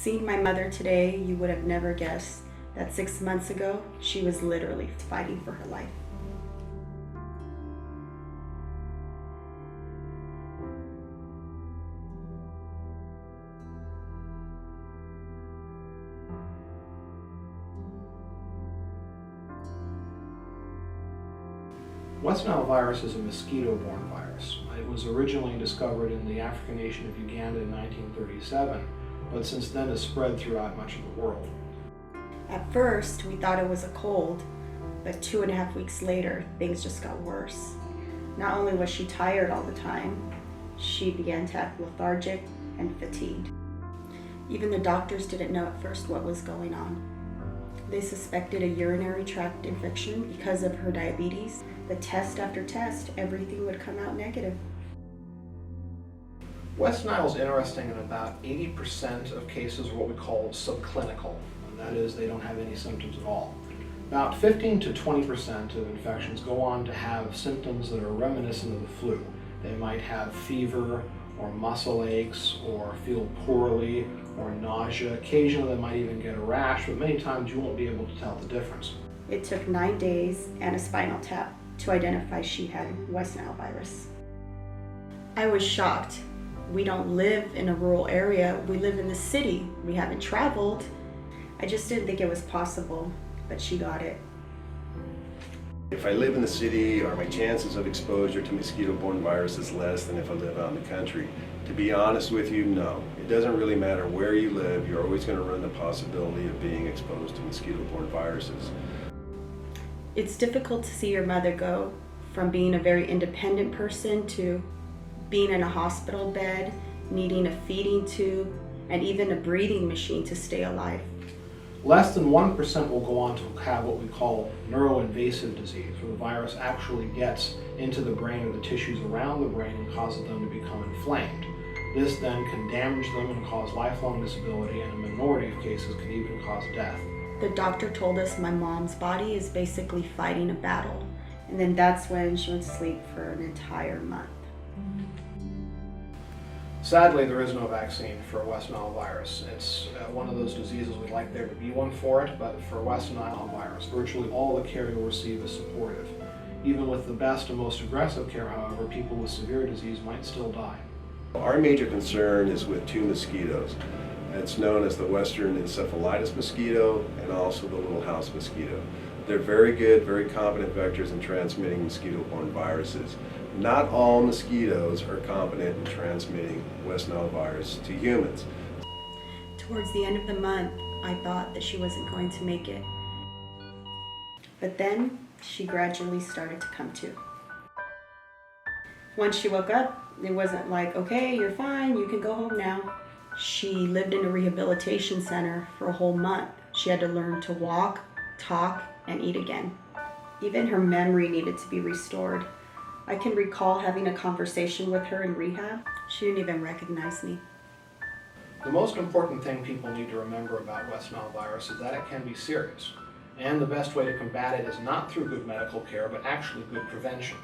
Seeing my mother today, you would have never guessed that 6 months ago, she was literally fighting for her life. West Nile virus is a mosquito-borne virus. It was originally discovered in the African nation of Uganda in 1937, but since then has spread throughout much of the world. At first, we thought it was a cold, but 2.5 weeks later, things just got worse. Not only was she tired all the time, she began to act lethargic and fatigued. Even the doctors didn't know at first what was going on. They suspected a urinary tract infection because of her diabetes, but test after test, everything would come out negative. West Nile is interesting in about 80% of cases are what we call subclinical, and that is they don't have any symptoms at all. About 15 to 20% of infections go on to have symptoms that are reminiscent of the flu. They might have fever or muscle aches or feel poorly or nausea. Occasionally they might even get a rash, but many times you won't be able to tell the difference. It took 9 days and a spinal tap to identify she had West Nile virus. I was shocked. We don't live in a rural area, we live in the city. We haven't traveled. I just didn't think it was possible, but she got it. If I live in the city, are my chances of exposure to mosquito-borne viruses less than if I live out in the country? To be honest with you, no. It doesn't really matter where you live, you're always going to run the possibility of being exposed to mosquito-borne viruses. It's difficult to see your mother go from being a very independent person to being in a hospital bed, needing a feeding tube, and even a breathing machine to stay alive. Less than 1% will go on to have what we call neuroinvasive disease, where the virus actually gets into the brain or the tissues around the brain and causes them to become inflamed. This then can damage them and cause lifelong disability, and in a minority of cases can even cause death. The doctor told us my mom's body is basically fighting a battle, and then that's when she went to sleep for an entire month. Sadly, there is no vaccine for West Nile virus. It's one of those diseases we'd like there to be one for it, but for West Nile virus, virtually all the care you'll receive is supportive. Even with the best and most aggressive care, however, people with severe disease might still die. Our major concern is with two mosquitoes. It's known as the Western encephalitis mosquito and also the little house mosquito. They're very good, very competent vectors in transmitting mosquito-borne viruses. Not all mosquitoes are competent in transmitting West Nile virus to humans. Towards the end of the month, I thought that she wasn't going to make it. But then she gradually started to come to. Once she woke up, it wasn't like, okay, you're fine, you can go home now. She lived in a rehabilitation center for a whole month. She had to learn to walk, talk, and eat again. Even her memory needed to be restored. I can recall having a conversation with her in rehab. She didn't even recognize me. The most important thing people need to remember about West Nile virus is that it can be serious. And the best way to combat it is not through good medical care, but actually good prevention.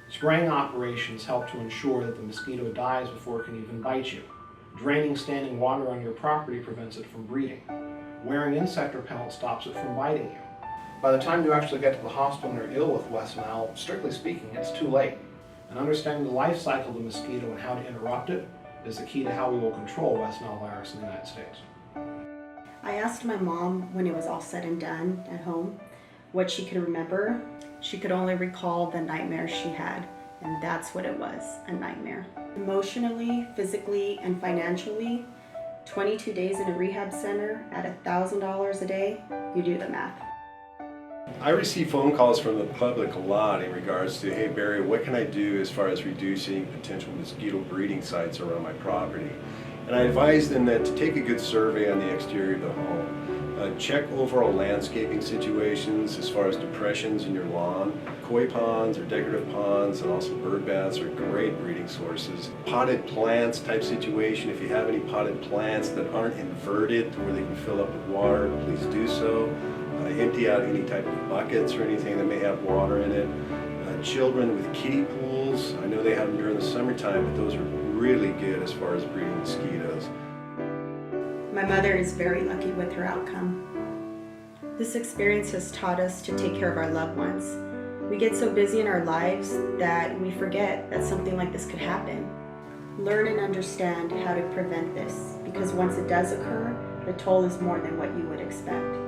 Spraying operations help to ensure that the mosquito dies before it can even bite you. Draining standing water on your property prevents it from breeding. Wearing insect repellent stops it from biting you. By the time you actually get to the hospital and you're ill with West Nile, strictly speaking, it's too late. And understanding the life cycle of the mosquito and how to interrupt it is the key to how we will control West Nile virus in the United States. I asked my mom when it was all said and done at home what she could remember. She could only recall the nightmares she had, and that's what it was, a nightmare. Emotionally, physically, and financially, 22 days in a rehab center at $1,000 a day, you do the math. I receive phone calls from the public a lot in regards to, hey Barry, what can I do as far as reducing potential mosquito breeding sites around my property? And I advise them that to take a good survey on the exterior of the home. Check overall landscaping situations as far as depressions in your lawn. Koi ponds or decorative ponds and also bird baths are great breeding sources. Potted plants type situation, if you have any potted plants that aren't inverted to where they can fill up with water, please do so. Empty out any type of buckets or anything that may have water in it. Children with kiddie pools, I know they have them during the summertime, but those are really good as far as breeding mosquitoes. My mother is very lucky with her outcome. This experience has taught us to take care of our loved ones. We get so busy in our lives that we forget that something like this could happen. Learn and understand how to prevent this, because once it does occur, the toll is more than what you would expect.